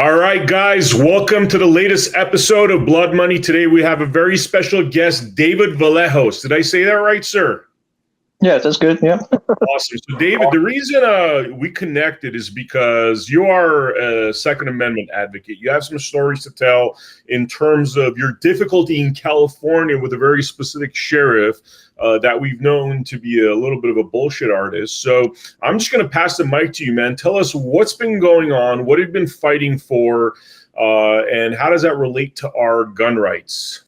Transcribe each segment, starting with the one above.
All right, guys, welcome to the latest episode of Blood Money. Today we have a very special guest, David Vallejos. Did I say that right, sir? Yeah, that's good. Yeah. Awesome. So, David, the reason we connected is because you are a Second Amendment advocate. You have some stories to tell in terms of your difficulty in California with a very specific sheriff that we've known to be a little bit of a bullshit artist. So I'm just going to pass the mic to you, man. Tell us what's been going on, what have you been fighting for, and how does that relate to our gun rights?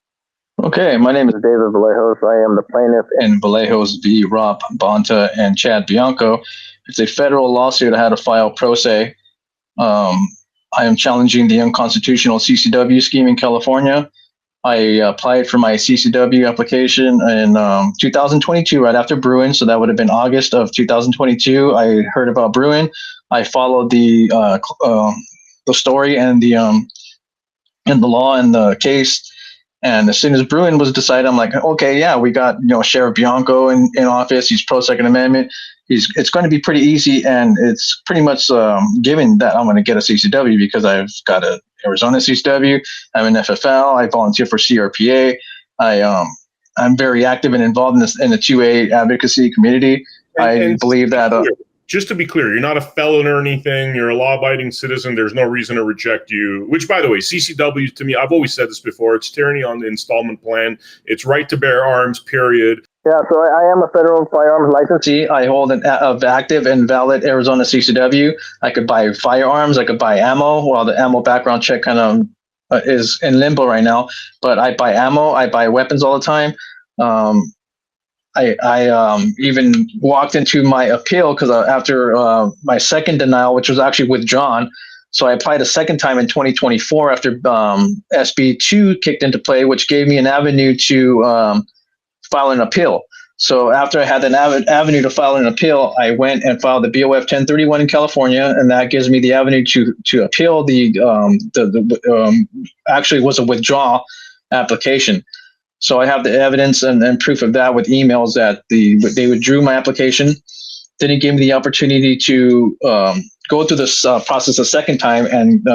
Okay, my name is David Vallejos. I am the plaintiff in Vallejos v. Rob Bonta and Chad Bianco. It's a federal lawsuit I had to file pro se. I am challenging the unconstitutional CCW scheme in California. I applied for my CCW application in 2022, right after Bruin, so that would have been August of 2022. I heard about Bruin. I followed the story and the law and the case. And as soon as Bruin was decided, I'm like, okay, yeah, we got Sheriff Bianco in office. He's pro Second Amendment. It's going to be pretty easy, and it's pretty much given that I'm going to get a CCW because I've got a Arizona CCW. I'm an FFL. I volunteer for CRPA. I'm very active and involved in the 2A advocacy community. I believe that. Just to be clear, you're not a felon or anything. You're a law-abiding citizen. There's no reason to reject you, which, by the way, CCW, to me, I've always said this before, it's tyranny on the installment plan. It's right to bear arms, period. Yeah, so I am a federal firearms licensee. I hold an active and valid Arizona CCW. I could buy firearms. I could buy ammo. Well, the ammo background check kind of is in limbo right now, but I buy ammo. I buy weapons all the time. I even walked into my appeal because after my second denial, which was actually withdrawn, so I applied a second time in 2024 after SB 2 kicked into play, which gave me an avenue to file an appeal. So after I had an avenue to file an appeal, I went and filed the BOF 1031 in California, and that gives me the avenue to appeal actually was a withdrawal application. So I have the evidence and proof of that with emails that they withdrew my application, didn't give me the opportunity to go through this process a second time, and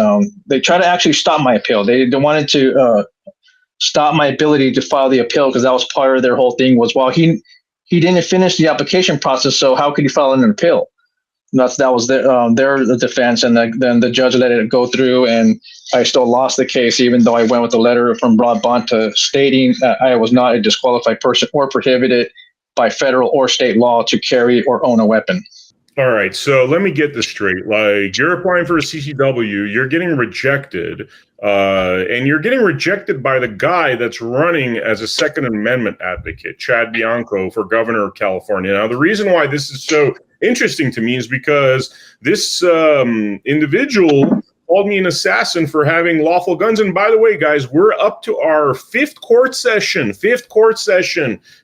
they tried to actually stop my appeal. They wanted to stop my ability to file the appeal because that was part of their whole thing was, well, he didn't finish the application process, so how could he file an appeal? And that was their defense, and then the judge let it go through, and I still lost the case, even though I went with a letter from Rob Bonta stating that I was not a disqualified person or prohibited by federal or state law to carry or own a weapon. All right, so let me get this straight. Like, you're applying for a CCW, you're getting rejected, and you're getting rejected by the guy that's running as a Second Amendment advocate, Chad Bianco, for governor of California. Now, the reason why this is so interesting to me is because this individual called me an assassin for having lawful guns. And by the way, guys, we're up to our fifth court session,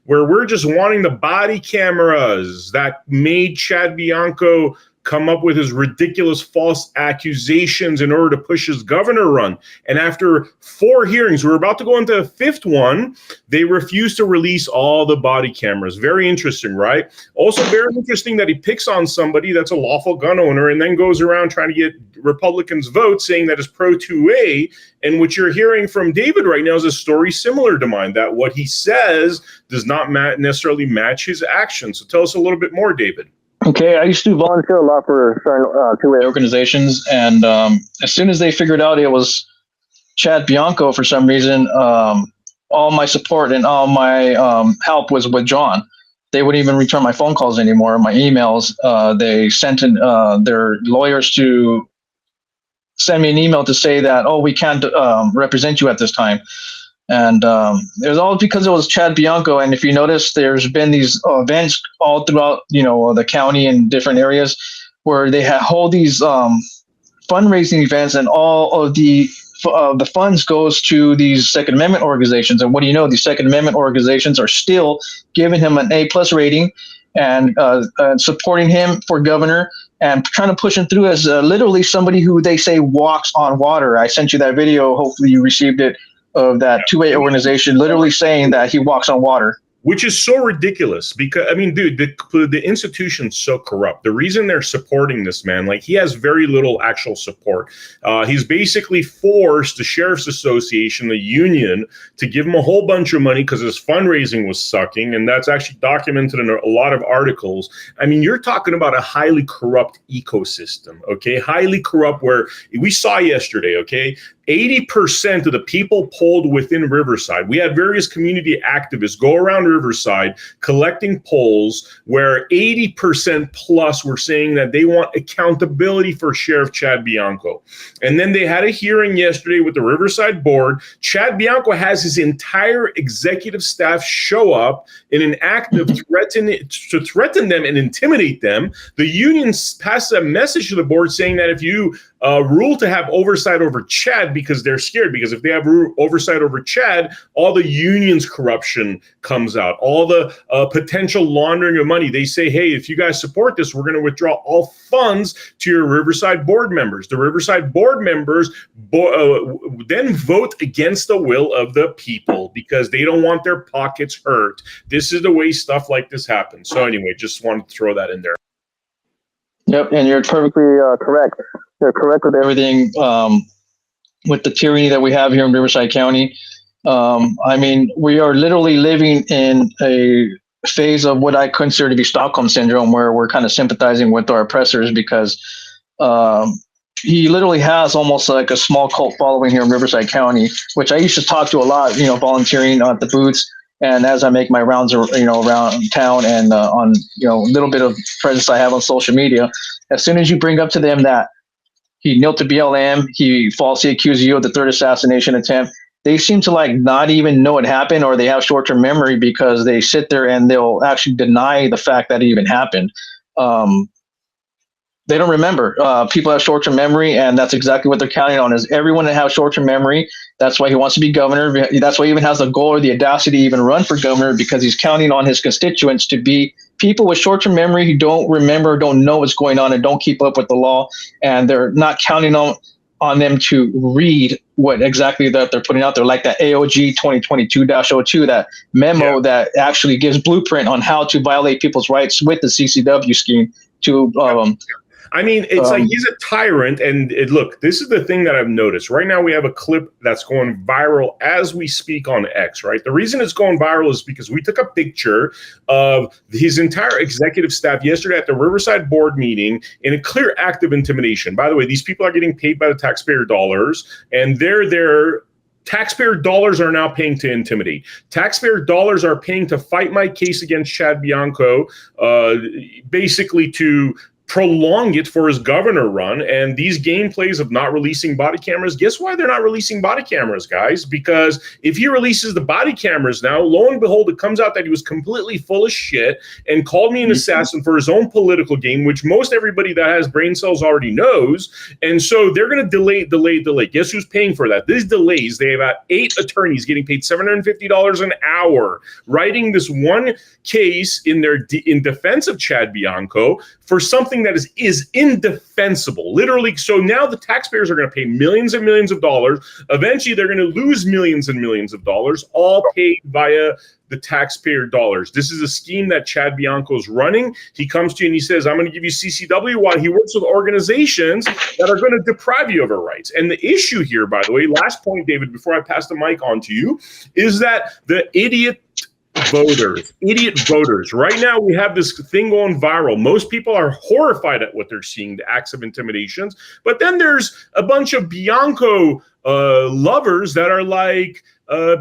where we're just wanting the body cameras that made Chad Bianco come up with his ridiculous false accusations in order to push his governor run. And after 4 hearings, we're about to go into a 5th one, they refuse to release all the body cameras. Very interesting, right? Also very interesting that he picks on somebody that's a lawful gun owner and then goes around trying to get Republicans' votes saying that is pro 2A. And what you're hearing from David right now is a story similar to mine, that what he says does not necessarily match his actions. So tell us a little bit more, David. Okay, I used to volunteer a lot for certain 2A organizations, and as soon as they figured out it was Chad Bianco, for some reason, all my support and all my help was withdrawn. They wouldn't even return my phone calls anymore, my emails. They sent in their lawyers to send me an email to say that, oh, we can't represent you at this time. And it was all because it was Chad Bianco. And if you notice, there's been these events all throughout, the county and different areas where they hold these fundraising events, and all of the funds goes to these Second Amendment organizations. And what do you know? These Second Amendment organizations are still giving him an A+ rating and supporting him for governor and trying to push him through as literally somebody who they say walks on water. I sent you that video. Hopefully you received it, of that 2A organization literally saying that he walks on water. which is so ridiculous because, I mean, dude, the institution's so corrupt. The reason they're supporting this man, like, he has very little actual support. He's basically forced the Sheriff's Association, the union, to give him a whole bunch of money because his fundraising was sucking, and that's actually documented in a lot of articles. I mean, you're talking about a highly corrupt ecosystem, okay? Highly corrupt, where we saw yesterday, okay? 80% of the people polled within Riverside. We had various community activists go around Riverside collecting polls where 80% plus were saying that they want accountability for Sheriff Chad Bianco. And then they had a hearing yesterday with the Riverside board. Chad Bianco has his entire executive staff show up in an act of threaten them and intimidate them. The union passed a message to the board saying that if you rule to have oversight over Chad, because they're scared, because if they have oversight over Chad, all the union's corruption comes out, all the potential laundering of money. They say, hey, if you guys support this, we're going to withdraw all funds to your Riverside board members. The Riverside board members then vote against the will of the people because they don't want their pockets hurt. This is the way stuff like this happens. So anyway, just wanted to throw that in there. Yep, and you're perfectly correct. You're correct with everything, with the tyranny that we have here in Riverside County. I mean, we are literally living in a phase of what I consider to be Stockholm Syndrome, where we're kind of sympathizing with our oppressors because he literally has almost like a small cult following here in Riverside County, which I used to talk to a lot, volunteering at the booths. And as I make my rounds, around town and on, little bit of presence I have on social media, as soon as you bring up to them that he knelt to BLM, he falsely accused you of the third assassination attempt, they seem to like not even know it happened, or they have short-term memory because they sit there and they'll actually deny the fact that it even happened. They don't remember. People have short-term memory, and that's exactly what they're counting on, is everyone that has short-term memory. That's why he wants to be governor. That's why he even has the goal or the audacity to even run for governor, because he's counting on his constituents to be people with short-term memory who don't remember, don't know what's going on, and don't keep up with the law. And they're not counting on them to read what exactly that they're putting out there, like that AOG 2022-02, that memo that actually gives blueprint on how to violate people's rights with the CCW scheme to I mean, it's like he's a tyrant. And look, this is the thing that I've noticed. Right now, we have a clip that's going viral as we speak on X, right? The reason it's going viral is because we took a picture of his entire executive staff yesterday at the Riverside board meeting in a clear act of intimidation. By the way, these people are getting paid by the taxpayer dollars, and they're there. Taxpayer dollars are now paying to intimidate. Taxpayer dollars are paying to fight my case against Chad Bianco, basically to prolong it for his governor run. And these gameplays of not releasing body cameras, guess why they're not releasing body cameras, guys? Because if he releases the body cameras now, lo and behold, it comes out that he was completely full of shit and called me an assassin for his own political game, which most everybody that has brain cells already knows. And so they're going to delay. Guess who's paying for that? These delays, they have 8 attorneys getting paid $750 an hour, writing this one case in defense of Chad Bianco for something that is indefensible, literally. So now the taxpayers are going to pay millions and millions of dollars. Eventually, they're going to lose millions and millions of dollars, all paid via the taxpayer dollars. This is a scheme that Chad Bianco is running. He comes to you and he says, I'm going to give you CCW, while he works with organizations that are going to deprive you of your rights. And the issue here, by the way, last point, David, before I pass the mic on to you, is that the idiot voters. Right now, we have this thing going viral. Most people are horrified at what they're seeing, the acts of intimidations. But then there's a bunch of Bianco lovers that are like,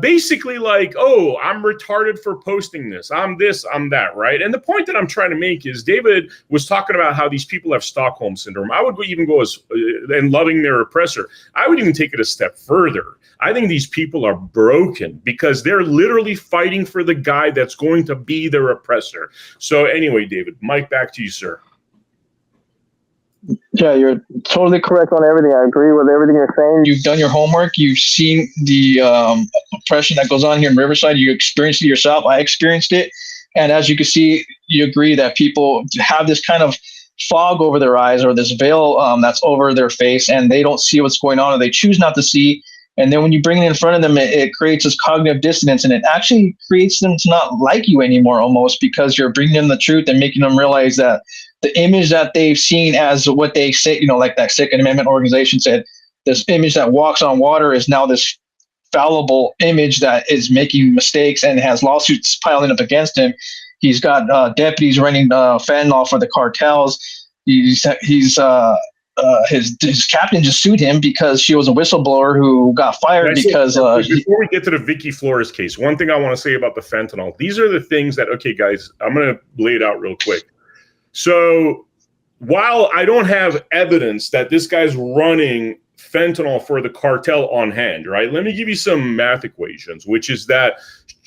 basically like, oh, I'm retarded for posting this. I'm this, I'm that, right? And the point that I'm trying to make is David was talking about how these people have Stockholm Syndrome. I would even go as, and loving their oppressor, I would even take it a step further. I think these people are broken because they're literally fighting for the guy that's going to be their oppressor. So anyway, David, mic back to you, sir. Yeah, you're totally correct on everything. I agree with everything you're saying. You've done your homework. You've seen the oppression that goes on here in Riverside. You experienced it yourself. I experienced it. And as you can see, you agree that people have this kind of fog over their eyes, or this veil that's over their face, and they don't see what's going on, or they choose not to see. And then when you bring it in front of them, it creates this cognitive dissonance, and it actually creates them to not like you anymore, almost, because you're bringing them the truth and making them realize that the image that they've seen as what they say, like that Second Amendment organization said, this image that walks on water is now this fallible image that is making mistakes and has lawsuits piling up against him. He's got deputies running fentanyl for the cartels. His captain just sued him because she was a whistleblower who got fired because before we get to the Vicky Flores case, one thing I want to say about the fentanyl, these are the things that, okay, guys, I'm going to lay it out real quick. So while I don't have evidence that this guy's running fentanyl for the cartel on hand, right? Let me give you some math equations, which is that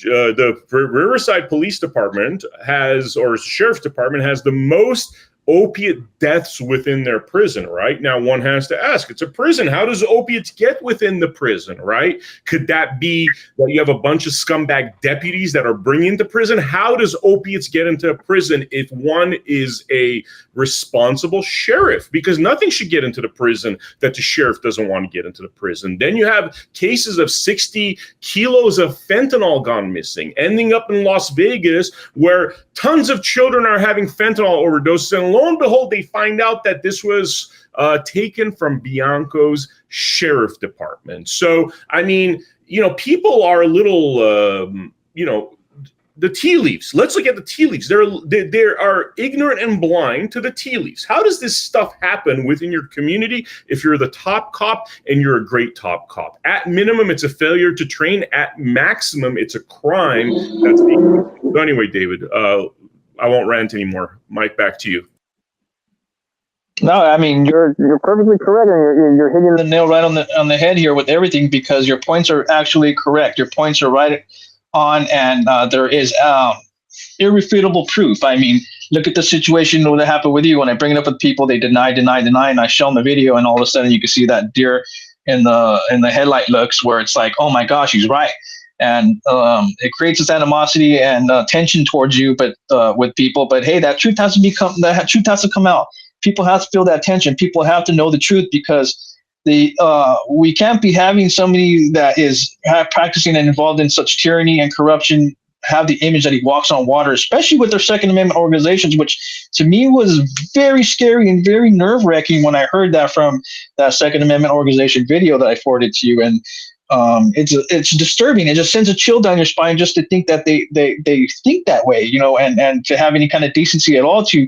the Riverside Police Department has, or Sheriff's Department has, the most opiate deaths within their prison, right? Now, one has to ask, it's a prison. How does opiates get within the prison, right? Could that be that you have a bunch of scumbag deputies that are bringing to prison? How does opiates get into a prison if one is a responsible sheriff? Because nothing should get into the prison that the sheriff doesn't want to get into the prison. Then you have cases of 60 kilos of fentanyl gone missing, ending up in Las Vegas, where tons of children are having fentanyl overdoses, and lo and behold, they find out that this was taken from Bianco's sheriff department. So, I mean, people are a little, the tea leaves. Let's look at the tea leaves. They are ignorant and blind to the tea leaves. How does this stuff happen within your community if you're the top cop and you're a great top cop? At minimum, it's a failure to train. At maximum, it's a crime. So anyway, David, I won't rant anymore. Mike, back to you. No, I mean, you're perfectly correct, and you're hitting the nail right on the head here with everything, because your points are actually correct. Your points are right on, and there is irrefutable proof. I mean, look at the situation that happened with you. When I bring it up with people, they deny, and I show them the video, and all of a sudden you can see that deer in the headlight looks, where it's like, oh my gosh, he's right. And it creates this animosity and tension towards you, but with people. But hey, that truth has to come out. People have to feel that tension. People have to know the truth, because we can't be having somebody that is practicing and involved in such tyranny and corruption have the image that he walks on water, especially with their Second Amendment organizations, which to me was very scary and very nerve-wracking when I heard that from that Second Amendment organization video that I forwarded to you. And it's disturbing. It just sends a chill down your spine just to think that they think that way, and to have any kind of decency at all to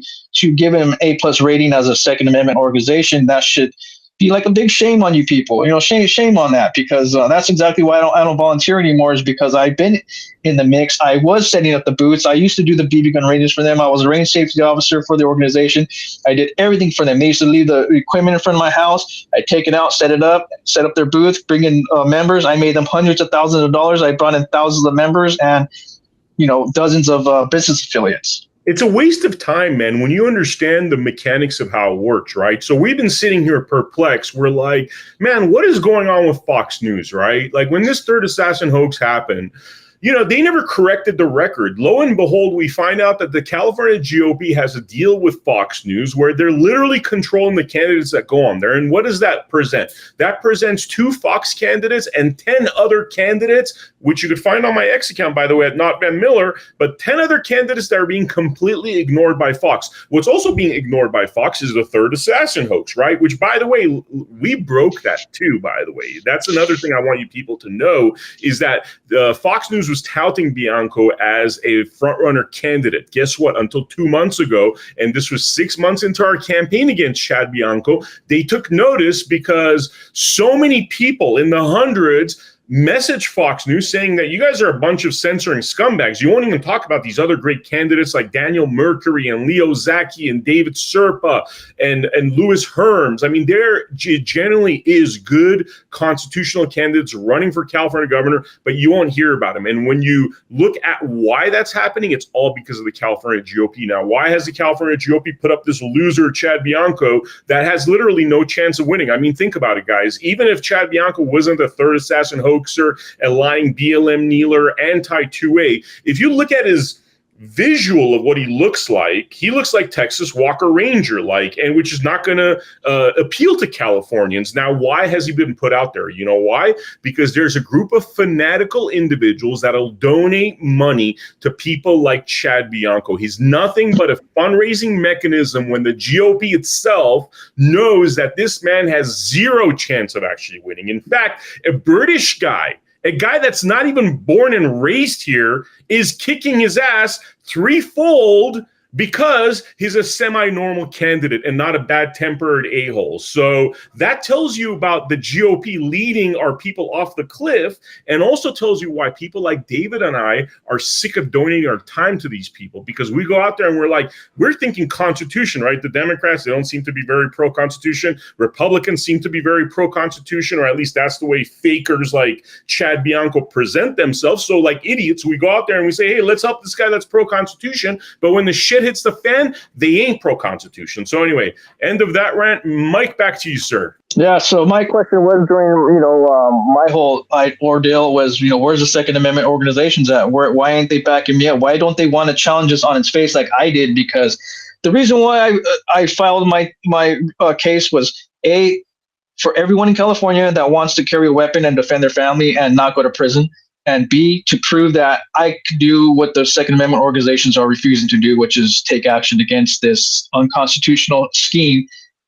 give him A+ rating as a Second Amendment organization. That should be like a big shame on you people. Shame on that, because that's exactly why I don't volunteer anymore, is because I've been in the mix. I was setting up the booths. I used to do the BB gun ranges for them. I was a range safety officer for the organization. I did everything for them. They used to leave the equipment in front of my house. I take it out, set up their booth, bring in members. I made them hundreds of thousands of dollars. I brought in thousands of members and dozens of business affiliates. It's a waste of time, man, when you understand the mechanics of how it works, right? So we've been sitting here perplexed. We're like, man, what is going on with Fox News, right? Like, when this third assassin hoax happened, they never corrected the record. Lo and behold, we find out that the California GOP has a deal with Fox News where they're literally controlling the candidates that go on there. And what does that present? That presents 2 Fox candidates and 10 other candidates, which you could find on my X account, by the way, at Not Ben Miller, but 10 other candidates that are being completely ignored by Fox. What's also being ignored by Fox is the third assassin hoax, right? Which, by the way, we broke that too, by the way. That's another thing I want you people to know, is that Fox News was touting Bianco as a frontrunner candidate. Guess what? Until 2 months ago, and this was 6 months into our campaign against Chad Bianco, they took notice because so many people in the hundreds message Fox News saying that you guys are a bunch of censoring scumbags. You won't even talk about these other great candidates like Daniel Mercury and Leo Zaki and David Serpa and Louis Herms. I mean, there generally is good constitutional candidates running for California governor, but you won't hear about them. And when you look at why that's happening, it's all because of the California GOP. Now, why has the California GOP put up this loser, Chad Bianco, that has literally no chance of winning? I mean, think about it, guys. Even if Chad Bianco wasn't the third assassin hoaxer, a lying BLM kneeler, anti-2A, if you look at his visual of what he looks like Texas Walker Ranger, and which is not going to appeal to Californians. Now, why has he been put out there? You know why? Because there's a group of fanatical individuals that'll donate money to people like Chad Bianco. He's nothing but a fundraising mechanism when the GOP itself knows that this man has zero chance of actually winning. In fact, a British guy, a guy that's not even born and raised here, is kicking his ass threefold because he's a semi-normal candidate and not a bad-tempered a-hole. So that tells you about the GOP leading our people off the cliff, and also tells you why people like David and I are sick of donating our time to these people, because we go out there and we're thinking Constitution, right? The Democrats, they don't seem to be very pro-Constitution. Republicans seem to be very pro-Constitution, or at least that's the way fakers like Chad Bianco present themselves. So like idiots, we go out there and we say, hey, let's help this guy that's pro-Constitution. But when the shit hits the fan, they ain't pro-Constitution. So anyway, end of that rant. Mike, back to you, sir. Yeah, so my question was during, my whole ordeal was, where's the Second Amendment organizations at? Why ain't they backing me up? Why don't they want to challenge us on its face like I did? Because the reason why I filed my case was, A, for everyone in California that wants to carry a weapon and defend their family and not go to prison, and B, to prove that I could do what the Second Amendment organizations are refusing to do, which is take action against this unconstitutional scheme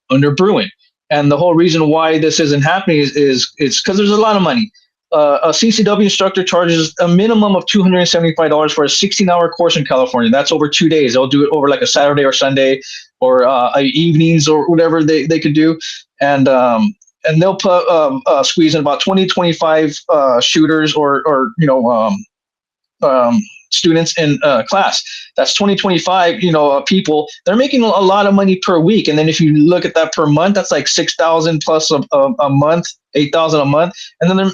under Bruin. And the whole reason why this isn't happening is because there's a lot of money. A CCW instructor charges a minimum of $275 for a 16-hour course in California. That's over 2 days. They'll do it over like a Saturday or Sunday or evenings or whatever they could do. And they'll put squeeze in about 25 shooters or students in class. That's 25 people. They're making a lot of money per week. And then if you look at that per month, that's like 6,000 plus a month, 8,000 a month. And then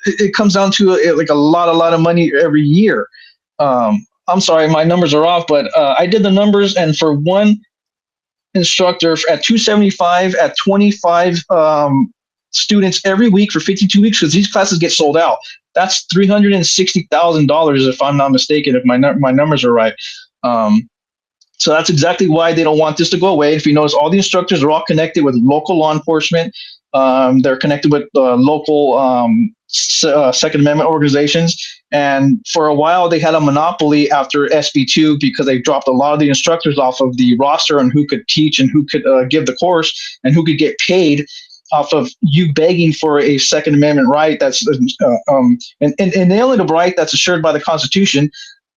it comes down to like a lot of money every year. I'm sorry, my numbers are off, but I did the numbers, and for one instructor at $275 at 25 students every week for 52 weeks, because these classes get sold out. That's $360,000 if I'm not mistaken, if my numbers are right. So that's exactly why they don't want this to go away. If you notice, all the instructors are all connected with local law enforcement. They're connected with local Second Amendment organizations. And for a while, they had a monopoly after SB2 because they dropped a lot of the instructors off of the roster and who could teach and who could give the course and who could get paid off of you begging for a Second Amendment right that's and inalienable right that's assured by the Constitution.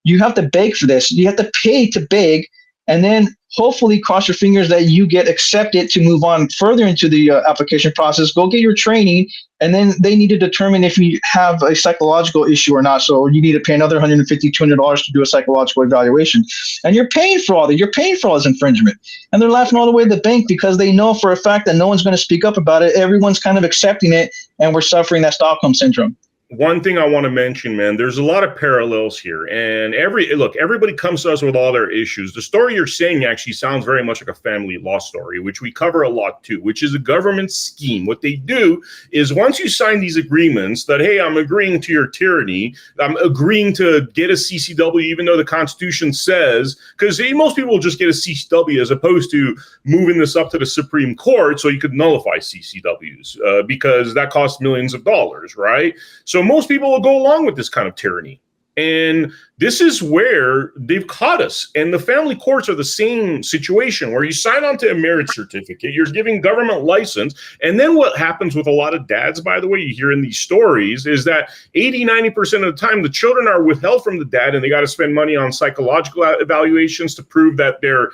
You have to beg for this. You have to pay to beg, and then hopefully cross your fingers that you get accepted to move on further into the application process. Go get your training, and then they need to determine if you have a psychological issue or not. So you need to pay another $150, $200 to do a psychological evaluation. And you're paying for all that. You're paying for all this infringement. And they're laughing all the way to the bank because they know for a fact that no one's going to speak up about it. Everyone's kind of accepting it, and we're suffering that Stockholm syndrome. One thing I want to mention, man, there's a lot of parallels here. And everybody comes to us with all their issues. The story you're saying actually sounds very much like a family law story, which we cover a lot too, which is a government scheme. What they do is once you sign these agreements that, hey, I'm agreeing to your tyranny, I'm agreeing to get a CCW, even though the Constitution says, because most people will just get a CCW as opposed to moving this up to the Supreme Court so you could nullify CCWs because that costs millions of dollars, right? So most people will go along with this kind of tyranny. And this is where they've caught us. And the family courts are the same situation where you sign on to a marriage certificate, you're giving government license. And then what happens with a lot of dads, by the way, you hear in these stories, is that 80-90% of the time, the children are withheld from the dad and they got to spend money on psychological evaluations to prove that they're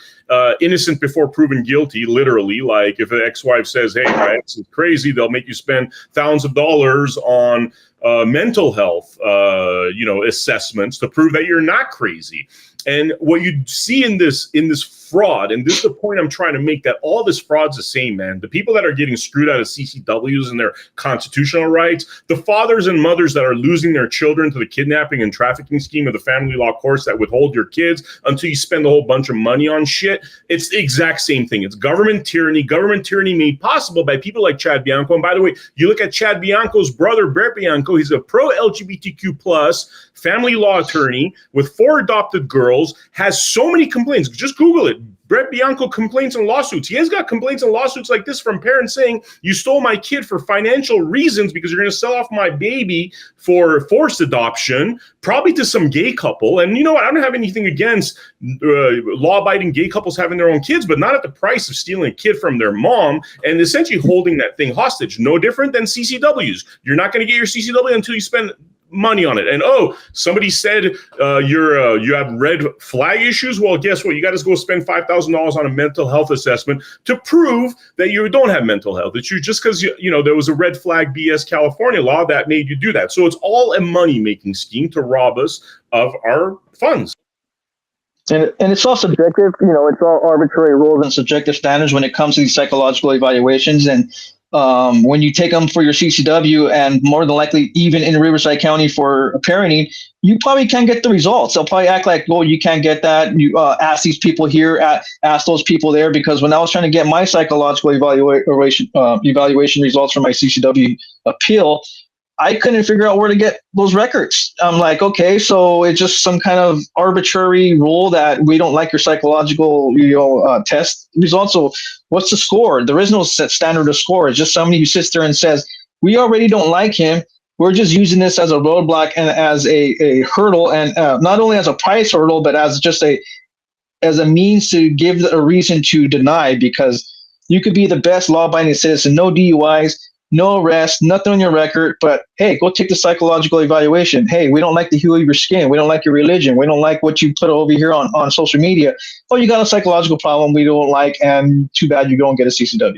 innocent before proven guilty, literally. Like if an ex-wife says, hey, my ex is crazy, they'll make you spend thousands of dollars on mental health, assessments to prove that you're not crazy. And what you see in this fraud, and this is the point I'm trying to make, that all this fraud's the same, man. The people that are getting screwed out of CCWs and their constitutional rights, the fathers and mothers that are losing their children to the kidnapping and trafficking scheme of the family law courts that withhold your kids until you spend a whole bunch of money on shit. It's the exact same thing. It's government tyranny made possible by people like Chad Bianco. And by the way, you look at Chad Bianco's brother, Brett Bianco, he's a pro-LGBTQ plus family law attorney with 4 adopted girls, has so many complaints. Just Google it. Brett Bianco complaints and lawsuits. He has got complaints and lawsuits like this from parents saying, you stole my kid for financial reasons because you're going to sell off my baby for forced adoption, probably to some gay couple. And you know what? I don't have anything against law-abiding gay couples having their own kids, but not at the price of stealing a kid from their mom and essentially holding that thing hostage. No different than CCWs. You're not going to get your CCW until you spend money on it. And somebody said you have red flag issues. Well, guess what? You got to go spend $5,000 on a mental health assessment to prove that you don't have mental health. It's just because there was a red flag BS California law that made you do that. So it's all a money making scheme to rob us of our funds. And it's all subjective. It's all arbitrary rules and subjective standards when it comes to these psychological evaluations. And when you take them for your CCW, and more than likely even in Riverside County for parenting, you probably can't get the results. They'll probably act like, well, you can't get that. You ask these people here, ask those people there. Because when I was trying to get my psychological evaluation results for my CCW appeal, I couldn't figure out where to get those records. I'm like, okay, so it's just some kind of arbitrary rule that we don't like your psychological, test results. So what's the score? There is no set standard of score. It's just somebody who sits there and says, we already don't like him. We're just using this as a roadblock and as a hurdle, and not only as a price hurdle, but as just as a means to give a reason to deny, because you could be the best law-abiding citizen, no DUIs, no arrest, nothing on your record, but hey, go take the psychological evaluation. Hey, we don't like the hue of your skin. We don't like your religion. We don't like what you put over here on social media. Oh, you got a psychological problem we don't like, and too bad you go and get a CCW.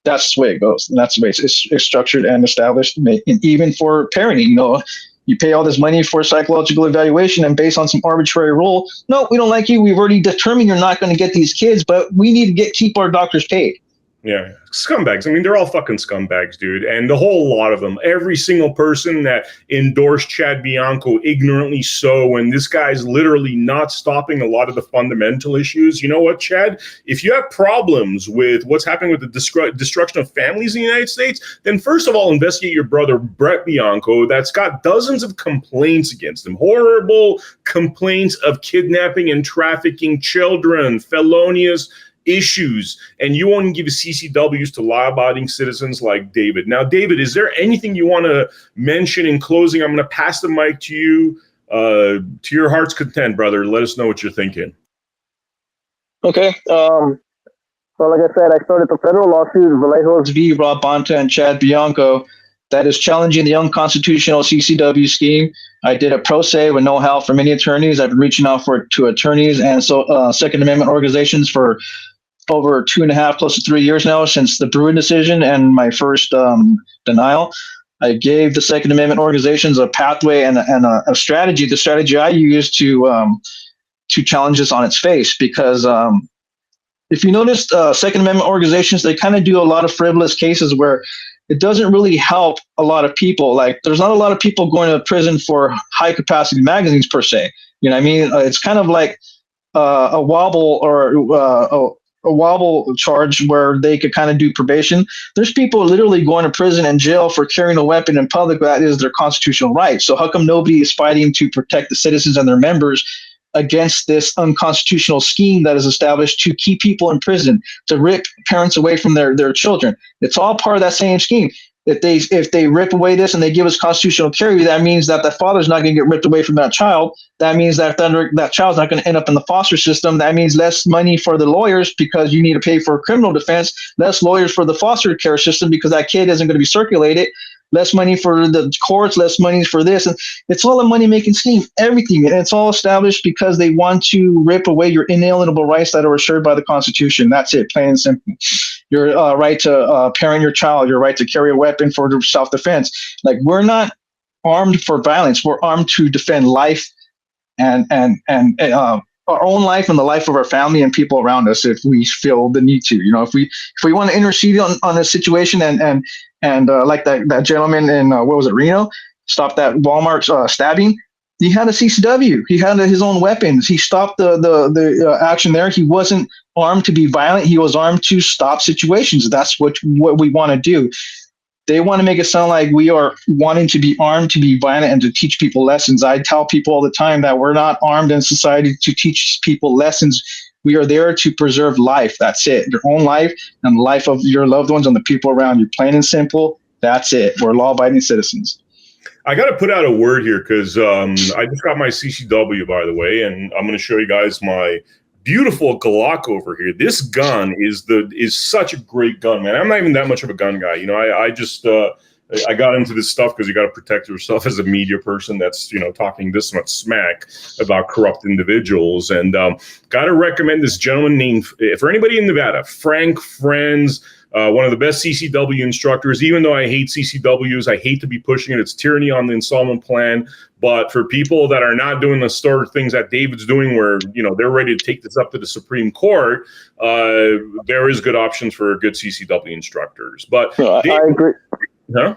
That's the way it goes. And that's the way it's structured and established. And even for parenting, you pay all this money for a psychological evaluation, and based on some arbitrary rule, no, we don't like you. We've already determined you're not going to get these kids, but we need to keep our doctors paid. Yeah, scumbags. I mean, they're all fucking scumbags, dude. And the whole lot of them, every single person that endorsed Chad Bianco ignorantly so, when this guy's literally not stopping a lot of the fundamental issues. You know what, Chad? If you have problems with what's happening with the destruction of families in the United States, then first of all, investigate your brother, Brett Bianco, that's got dozens of complaints against him. Horrible complaints of kidnapping and trafficking children, felonious issues, and you won't give CCWs to law-abiding citizens like David. Now, David, is there anything you want to mention in closing? I'm going to pass the mic to you, to your heart's content, brother. Let us know what you're thinking. Okay. Well, like I said, I started the federal lawsuit, Vallejos v. Rob Bonta and Chad Bianco, that is challenging the unconstitutional CCW scheme. I did a pro se with no help from any attorneys. I've been reaching out to attorneys and Second Amendment organizations for over 2.5, close to 3 years now, since the Bruin decision and my first denial. I gave the Second Amendment organizations a pathway and a strategy. The strategy I used to challenge this on its face, because if you notice, Second Amendment organizations, they kind of do a lot of frivolous cases where it doesn't really help a lot of people. Like, there's not a lot of people going to prison for high capacity magazines per se. You know what I mean? It's kind of like a wobble or a wobble charge where they could kind of do probation. There's people literally going to prison and jail for carrying a weapon in public. That is their constitutional right. So how come nobody is fighting to protect the citizens and their members against this unconstitutional scheme that is established to keep people in prison, to rip parents away from their children? It's all part of that same scheme. If they rip away this and they give us constitutional carry, that means that the father's not going to get ripped away from that child. That means that that child's not going to end up in the foster system. That means less money for the lawyers because you need to pay for criminal defense, less lawyers for the foster care system because that kid isn't going to be circulated, less money for the courts, less money for this. And it's all a money-making scheme, everything. And it's all established because they want to rip away your inalienable rights that are assured by the Constitution. That's it, plain and simple. Your right to parent your child, your right to carry a weapon for self-defense. Like, we're not armed for violence. We're armed to defend life, and our own life and the life of our family and people around us if we feel the need to. If we want to intercede on a situation and like that gentleman in what was it, Reno, stop that Walmart stabbing. He had a CCW. He had his own weapons. He stopped the action there. He wasn't armed to be violent. He was armed to stop situations. That's what we want to do. They want to make it sound like we are wanting to be armed to be violent and to teach people lessons. I tell people all the time that we're not armed in society to teach people lessons. We are there to preserve life. That's it. Your own life and the life of your loved ones and the people around you. Plain and simple. That's it. We're law-abiding citizens. I got to put out a word here because I just got my CCW, by the way, and I'm going to show you guys my beautiful Glock over here. This gun is such a great gun, man. I'm not even that much of a gun guy. I just I got into this stuff because you got to protect yourself as a media person that's talking this much smack about corrupt individuals. And got to recommend this gentleman named, for anybody in Nevada, Frank Friends. One of the best CCW instructors. Even though I hate CCWs, I hate to be pushing it. It's tyranny on the installment plan. But for people that are not doing the sort of things that David's doing, where they're ready to take this up to the Supreme Court, there is good options for good CCW instructors. But I agree. Huh?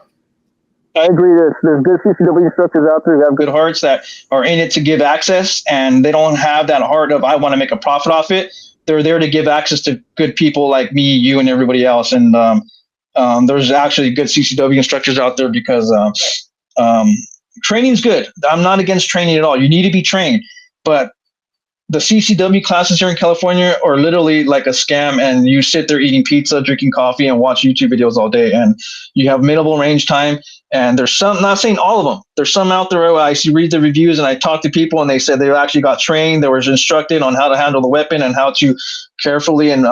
I agree. There's good CCW instructors out there that have good hearts that are in it to give access, and they don't have that heart of I want to make a profit off it. They're there to give access to good people like me, you, and everybody else. And there's actually good CCW instructors out there because training's good. I'm not against training at all. You need to be trained. But the CCW classes here in California are literally like a scam, and you sit there eating pizza, drinking coffee, and watch YouTube videos all day. And you have minimal range time. And there's some, not saying all of them, there's some out there where I read the reviews and I talk to people and they said they actually got trained, they were instructed on how to handle the weapon and how to carefully and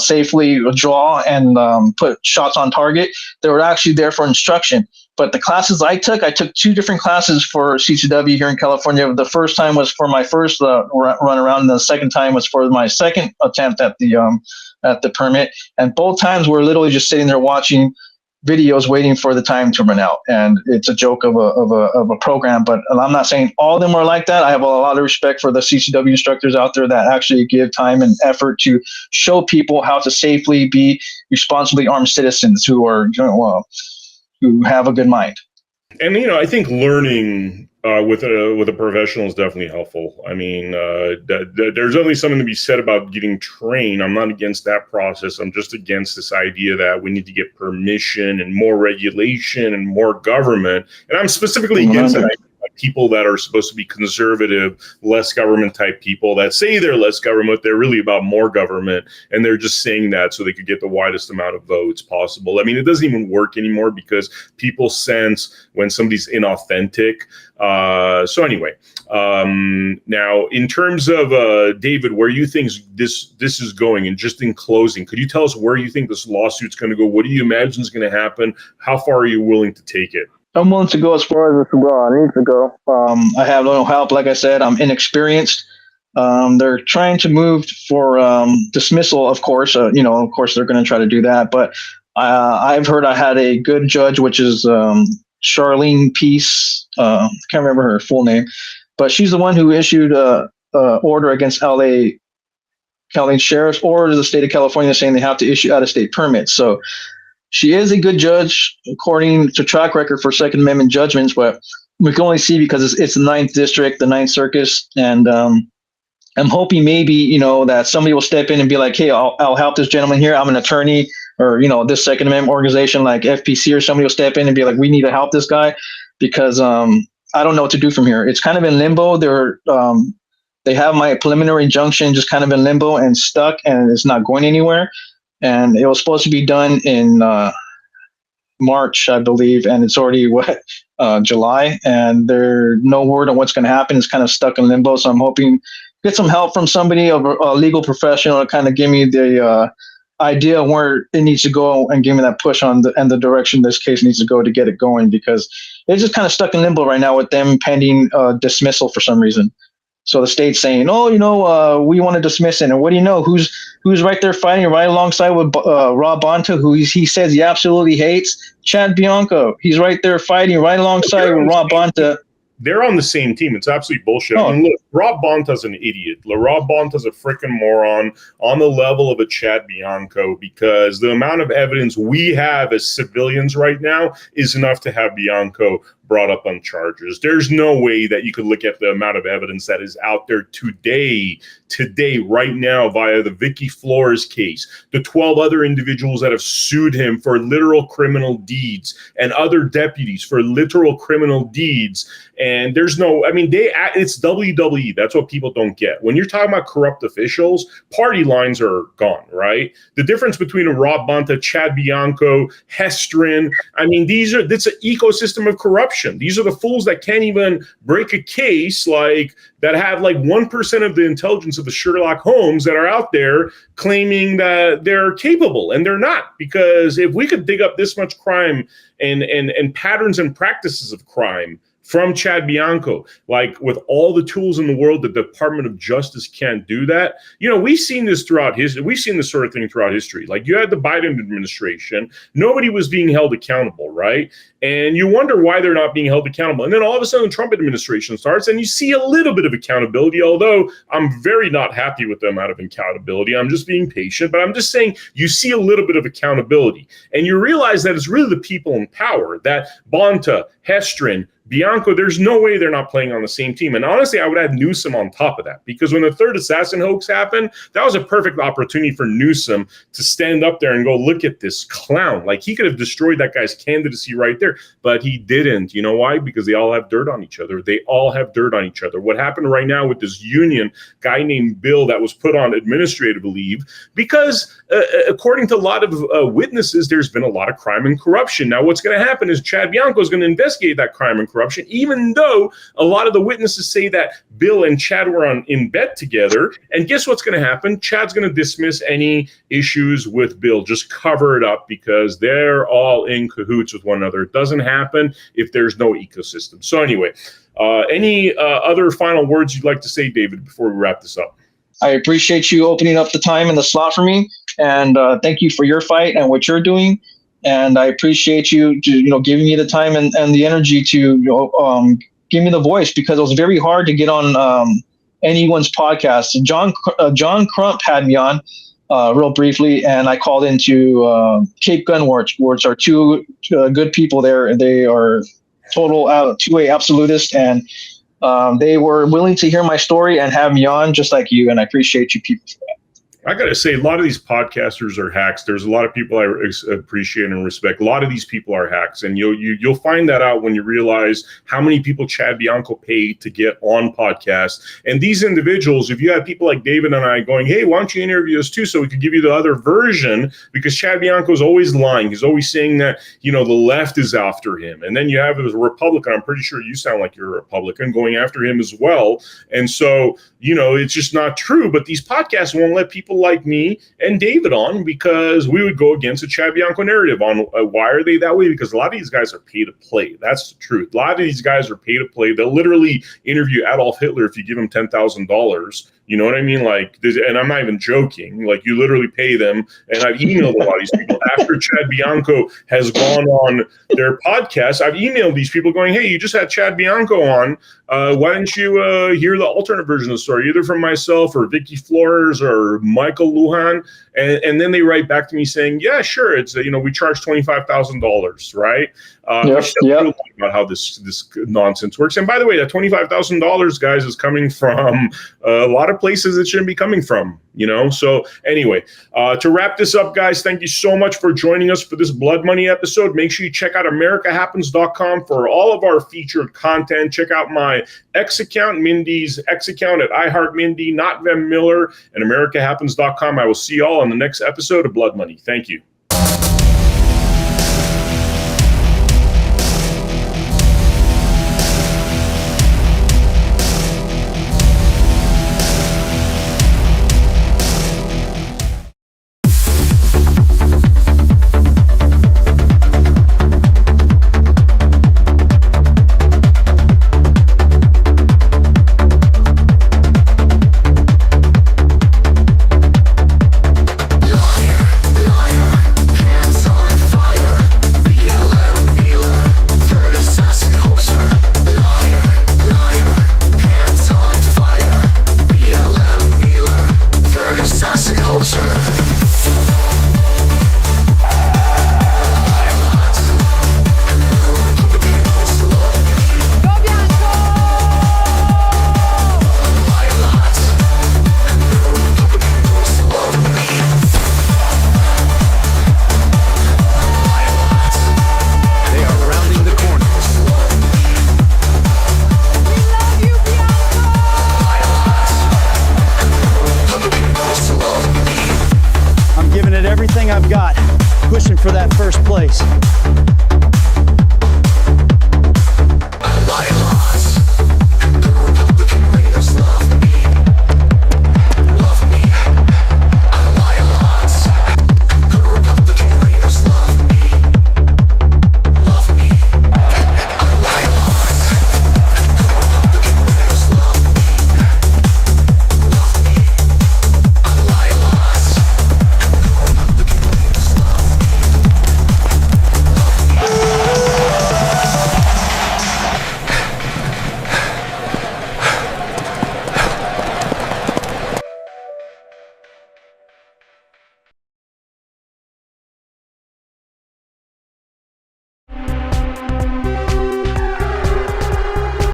safely draw and put shots on target. They were actually there for instruction. But the classes I took 2 different classes for CCW here in California. The first time was for my first run around, and the second time was for my second attempt at the permit. And both times we're literally just sitting there watching videos waiting for the time to run out. And it's a joke of a program, but I'm not saying all of them are like that. I have a lot of respect for the CCW instructors out there that actually give time and effort to show people how to safely be responsibly armed citizens who are, who have a good mind. And, I think learning with a professional is definitely helpful. I mean, there's only something to be said about getting trained. I'm not against that process. I'm just against this idea that we need to get permission and more regulation and more government. And I'm specifically against that. People that are supposed to be conservative, less government type people that say they're less government, they're really about more government, and they're just saying that so they could get the widest amount of votes possible. I mean, it doesn't even work anymore because people sense when somebody's inauthentic. So anyway, now in terms of David, where you think this is going, and just in closing, could you tell us where you think this lawsuit's going to go? What do you imagine is going to happen? How far are you willing to take it? I'm willing to go as far as I need to go. I have no help. Like I said, I'm inexperienced. They're trying to move for dismissal, of course. Of course, they're going to try to do that. But I've heard I had a good judge, which is Charlene Peace. I can't remember her full name. But she's the one who issued a order against L.A. County Sheriff's or the state of California saying they have to issue out-of-state permits. So she is a good judge according to track record for Second Amendment judgments, but we can only see because it's the 9th District, the 9th Circus, and I'm hoping maybe, that somebody will step in and be like, hey, I'll help this gentleman here. I'm an attorney, or, this Second Amendment organization like FPC or somebody will step in and be like, we need to help this guy because I don't know what to do from here. It's kind of in limbo. They have my preliminary injunction just kind of in limbo and stuck, and it's not going anywhere. And it was supposed to be done in March, I believe, and it's already July, and there's no word on what's going to happen. It's kind of stuck in limbo. So I'm hoping get some help from somebody, a legal professional, to kind of give me the idea where it needs to go and give me that push on the direction this case needs to go to get it going, because it's just kind of stuck in limbo right now with them pending dismissal for some reason. So the state's saying, we want to dismiss it. And what do you know? Who's right there fighting right alongside with Rob Bonta, who he says he absolutely hates? Chad Bianco. He's right there fighting right alongside with Rob Bonta. they're on the same team. It's absolute bullshit. Oh. I mean, look, Rob Bonta's an idiot. Rob Bonta's a freaking moron on the level of a Chad Bianco, because the amount of evidence we have as civilians right now is enough to have Bianco brought up on charges. There's no way that you could look at the amount of evidence that is out there today, right now, via the Vicky Flores case, the 12 other individuals that have sued him for literal criminal deeds, and other deputies for literal criminal deeds. And there's no, I mean, it's WWE. That's what people don't get. When you're talking about corrupt officials, party lines are gone, right? The difference between a Rob Bonta, Chad Bianco, Hestrin, I mean, it's an ecosystem of corruption. These are the fools that can't even break a case, like, that have like 1% of the intelligence of the Sherlock Holmes that are out there claiming that they're capable, and they're not. Because if we could dig up this much crime and patterns and practices of crime from Chad Bianco, like, with all the tools in the world, the Department of Justice can't do that. You know, we've seen this throughout history. We've seen this sort of thing throughout history. Like, you had the Biden administration, nobody was being held accountable, right? And you wonder why they're not being held accountable. And then all of a sudden, the Trump administration starts, and you see a little bit of accountability, although I'm very not happy with the amount of accountability. I'm just being patient, but I'm just saying you see a little bit of accountability. And you realize that it's really the people in power, that Bonta, Hestrin, Bianco, there's no way they're not playing on the same team. And honestly, I would add Newsom on top of that, because when the third assassin hoax happened, that was a perfect opportunity for Newsom to stand up there and go, look at this clown. Like, he could have destroyed that guy's candidacy right there, but he didn't. You know why? Because they all have dirt on each other. They all have dirt on each other. What happened right now with this union guy named Bill that was put on administrative leave, because according to a lot of witnesses, there's been a lot of crime and corruption. Now, what's going to happen is Chad Bianco is going to investigate that crime and corruption, even though a lot of the witnesses say that Bill and Chad were in bed together. And guess what's going to happen? Chad's going to dismiss any issues with Bill, just cover it up, because they're all in cahoots with one another. It doesn't happen if there's no ecosystem. So anyway, any other final words you'd like to say, David, before we wrap this up? I appreciate you opening up the time and the slot for me, and thank you for your fight and what you're doing. And I appreciate you, giving me the time and the energy to, give me the voice, because it was very hard to get on anyone's podcast. John Crump had me on real briefly, and I called into Cape Gunworks, which are two good people there. They are total two-way absolutist, and they were willing to hear my story and have me on, just like you. And I appreciate you people for that. I got to say, a lot of these podcasters are hacks. There's a lot of people I appreciate and respect. A lot of these people are hacks, and you'll find that out when you realize how many people Chad Bianco paid to get on podcasts. And these individuals, if you have people like David and I going, hey, why don't you interview us too, so we could give you the other version, because Chad Bianco is always lying. He's always saying that, the left is after him. And then you have a Republican, I'm pretty sure you sound like you're a Republican, going after him as well. And so, it's just not true. But these podcasts won't let people like me and David on, because we would go against the Chad Bianco narrative on why are they that way? Because a lot of these guys are pay to play. That's the truth. A lot of these guys are pay to play. They'll literally interview Adolf Hitler if you give them $10,000. You know what I mean? Like, and I'm not even joking. Like, you literally pay them. And I've emailed a lot of these people after Chad Bianco has gone on their podcast. I've emailed these people going, hey, you just had Chad Bianco on. Why didn't you hear the alternate version of the story, either from myself or Vicky Flores or Michael Lujan? And then they write back to me saying, yeah, sure. It's, we charge $25,000, right? Yep. About how this nonsense works. And by the way, that $25,000, guys, is coming from a lot of places it shouldn't be coming from, So anyway, to wrap this up, guys, thank you so much for joining us for this Blood Money episode. Make sure you check out AmericaHappens.com for all of our featured content. Check out my X account, Mindy's X account at iHeartMindy, not Vem Miller, and AmericaHappens.com. I will see you all on the next episode of Blood Money. Thank you.